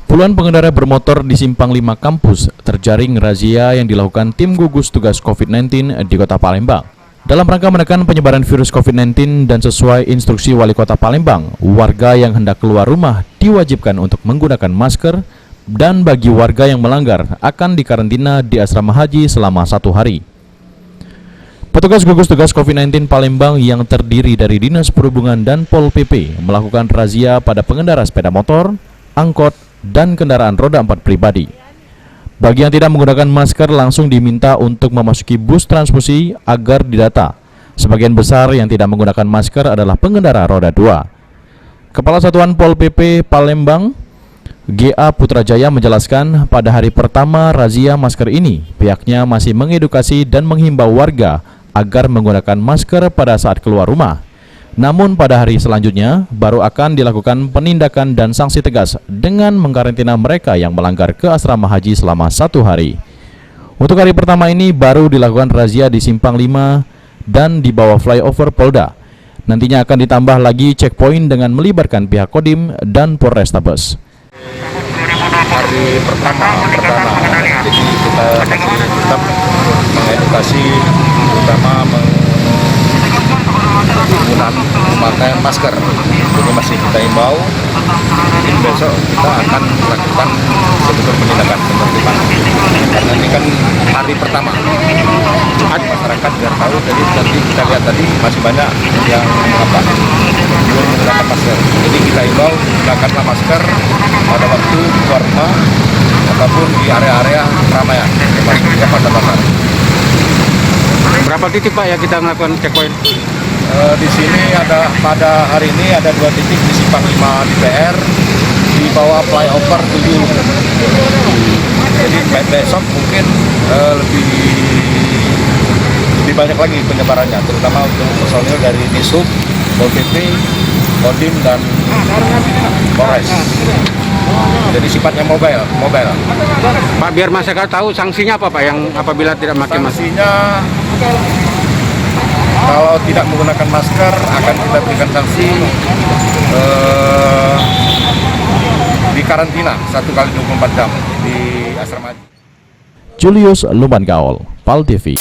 Puluhan pengendara bermotor di Simpang 5 kampus terjaring razia yang dilakukan tim gugus tugas COVID-19 di Kota Palembang. Dalam rangka menekan penyebaran virus COVID-19 dan sesuai instruksi Wali Kota Palembang, warga yang hendak keluar rumah diwajibkan untuk menggunakan masker dan bagi warga yang melanggar akan dikarantina di asrama haji selama 1 hari. Petugas gugus tugas COVID-19 Palembang yang terdiri dari Dinas Perhubungan dan Pol PP melakukan razia pada pengendara sepeda motor, angkot, dan kendaraan roda 4 pribadi. Bagi yang tidak menggunakan masker langsung diminta untuk memasuki bus transfusi agar didata. Sebagian besar yang tidak menggunakan masker adalah pengendara roda 2. Kepala Satuan Pol PP Palembang, GA Putrajaya menjelaskan pada hari pertama razia masker ini, pihaknya masih mengedukasi dan menghimbau warga agar menggunakan masker pada saat keluar rumah. Namun pada hari selanjutnya baru akan dilakukan penindakan dan sanksi tegas dengan mengkarantina mereka yang melanggar ke asrama haji selama 1 hari. Untuk hari pertama ini baru dilakukan razia di Simpang 5 dan di bawah flyover Polda. Nantinya akan ditambah lagi checkpoint dengan melibatkan pihak Kodim dan Polrestabes. Hari pertama, jadi kita masih tetap mengedukasi, terutama penggunaan pemakaian masker. Jadi masih kita himbau. Mungkin besok kita akan melakukan sebuah penindakan penertiban. Karena ini kan hari pertama. Masyarakat biar tahu. Jadi nanti kita lihat tadi masih banyak yang belum menggunakan masker. Jadi kita himbau gunakanlah masker pada waktu keluar rumah ataupun di area-area keramaian, termasuk di pasar-pasar. Berapa titik Pak ya kita melakukan checkpoint? Di sini ada pada hari ini ada 2 titik di Simpang 5 DPR, di bawah flyover 7. Jadi besok mungkin lebih banyak lagi penyebarannya, terutama untuk personil dari Disub, Pol PP, Kodim dan Polres. Jadi sifatnya mobile. Pak, biar masyarakat tahu sanksinya apa Pak yang apabila tidak memakai masker? Sanksinya kalau tidak menggunakan masker akan kita berikan sanksi di karantina 1 kali 24 jam di asrama. Julius Lumban Gaul, PAL TV.